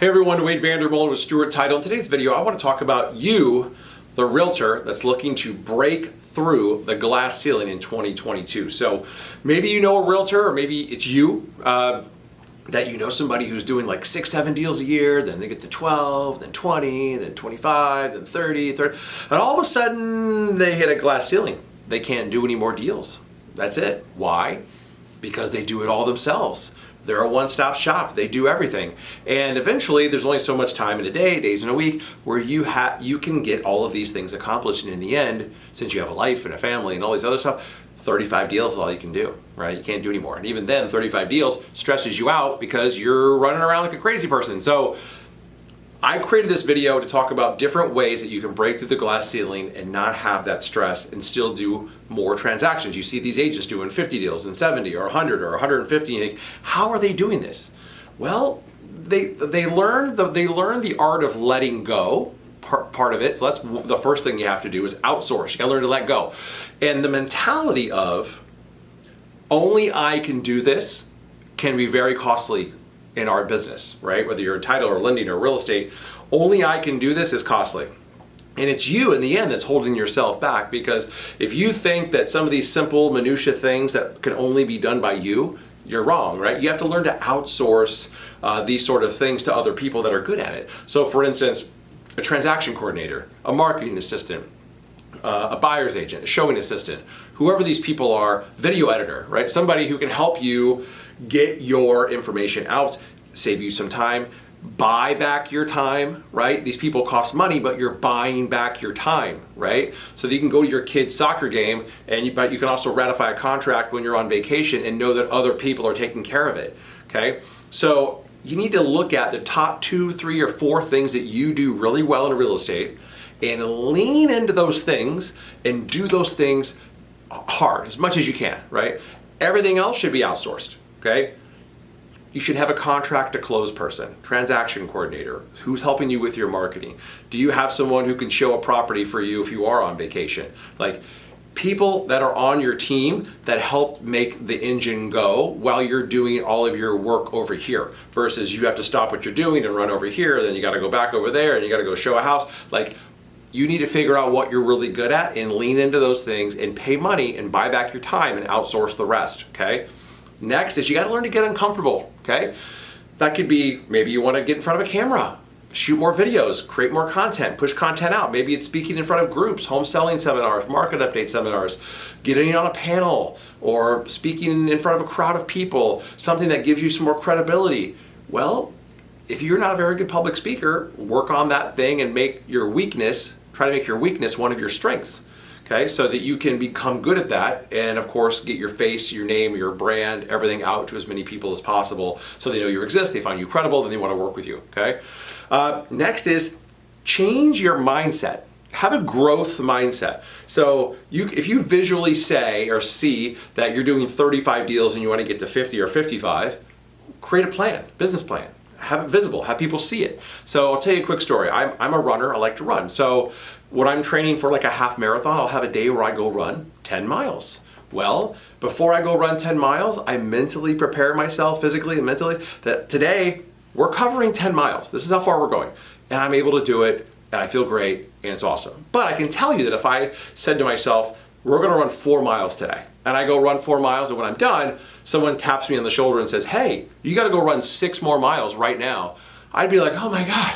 Hey everyone, Wade Vander, Molen with Stewart Title. In today's video, I want to talk about you, the realtor that's looking to break through the glass ceiling in 2022. So maybe you know a realtor, or maybe it's you, that you know somebody who's doing like 6-7 deals a year, then they get to 12, then 20, then 25, then 30, and all of a sudden they hit a glass ceiling. They can't do any more deals. That's it. Why? Because they do it all themselves. They're a one-stop shop. They do everything. And eventually there's only so much time in a day, days in a week, where you can get all of these things accomplished. And in the end, since you have a life and a family and all these other stuff, 35 deals is all you can do, right? You can't do anymore. And even then, 35 deals stresses you out because you're running around like a crazy person. So I created this video to talk about different ways that you can break through the glass ceiling and not have that stress and still do more transactions. You see these agents doing 50 deals and 70 or 100 or 150, and you think, how are they doing this? Well, they learn the art of letting go, part of it. So that's the first thing you have to do is outsource. You gotta learn to let go. And the mentality of only I can do this can be very costly in our business, right? Whether you're in title or lending or real estate, only I can do this is costly. And it's you in the end that's holding yourself back, because if you think that some of these simple minutia things that can only be done by you, you're wrong, right? You have to learn to outsource these sort of things to other people that are good at it. So for instance, a transaction coordinator, a marketing assistant, a buyer's agent, a showing assistant, whoever these people are, video editor, right? Somebody who can help you get your information out, save you some time, buy back your time, right? These people cost money, but you're buying back your time, right? So that you can go to your kid's soccer game, but you can also ratify a contract when you're on vacation and know that other people are taking care of it, okay? So you need to look at the top 2, 3, or 4 things that you do really well in real estate and lean into those things and do those things hard, as much as you can, right? Everything else should be outsourced. Okay? You should have a contract to close person, transaction coordinator, who's helping you with your marketing. Do you have someone who can show a property for you if you are on vacation? Like people that are on your team that help make the engine go while you're doing all of your work over here, versus you have to stop what you're doing and run over here, then you got to go back over there and you got to go show a house. Like, you need to figure out what you're really good at and lean into those things and pay money and buy back your time and outsource the rest, okay? Next is you got to learn to get uncomfortable, okay? That could be, maybe you want to get in front of a camera, shoot more videos, create more content, push content out. Maybe it's speaking in front of groups, home selling seminars, market update seminars, getting on a panel, or speaking in front of a crowd of people, something that gives you some more credibility. Well, if you're not a very good public speaker, work on that thing and make your weakness, try to make your weakness one of your strengths. Okay, so that you can become good at that, and of course get your face, your name, your brand, everything out to as many people as possible so they know you exist, they find you credible, then they want to work with you, okay? Next is change your mindset. Have a growth mindset. So if you visually say or see that you're doing 35 deals and you want to get to 50 or 55, create a plan, business plan. Have it visible, have people see it. So I'll tell you a quick story. I'm a runner, I like to run. So when I'm training for like a half marathon, I'll have a day where I go run 10 miles. Well, before I go run 10 miles, I mentally prepare myself physically and mentally that today we're covering 10 miles. This is how far we're going. And I'm able to do it and I feel great and it's awesome. But I can tell you that if I said to myself, we're gonna run 4 miles today, and I go run 4 miles, and when I'm done, someone taps me on the shoulder and says, hey, you gotta go run 6 more miles right now. I'd be like, oh my God,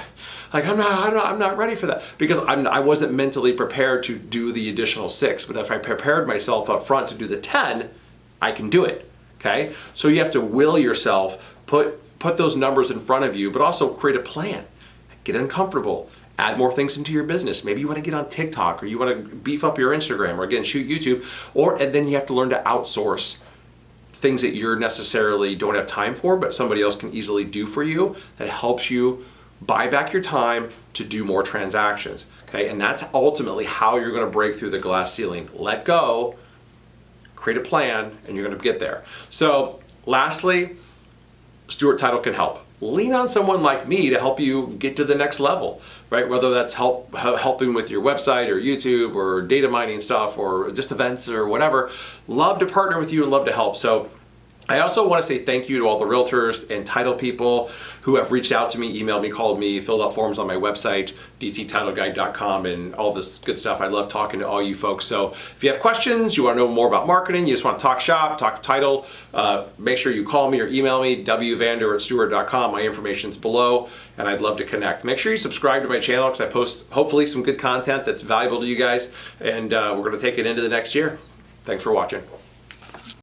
like I'm not ready for that, because I wasn't mentally prepared to do the additional 6. But if I prepared myself up front to do the 10, I can do it, okay? So you have to will yourself, put those numbers in front of you, but also create a plan. Get uncomfortable. Add more things into your business. Maybe you want to get on TikTok, or you want to beef up your Instagram, or again, shoot YouTube, and then you have to learn to outsource things that you're necessarily don't have time for, but somebody else can easily do for you, that helps you buy back your time to do more transactions, okay? And that's ultimately how you're going to break through the glass ceiling. Let go, create a plan, and you're going to get there. So lastly, Stewart Title can help. Lean on someone like me to help you get to the next level, right? Whether that's helping with your website or YouTube or data mining stuff or just events or whatever. Love to partner with you and love to help. So I also want to say thank you to all the realtors and title people who have reached out to me, emailed me, called me, filled out forms on my website, dctitleguide.com, and all this good stuff. I love talking to all you folks. So if you have questions, you want to know more about marketing, you just want to talk shop, talk title, make sure you call me or email me, wvander@stewart.com. My information's below, and I'd love to connect. Make sure you subscribe to my channel because I post hopefully some good content that's valuable to you guys, and we're going to take it into the next year. Thanks for watching.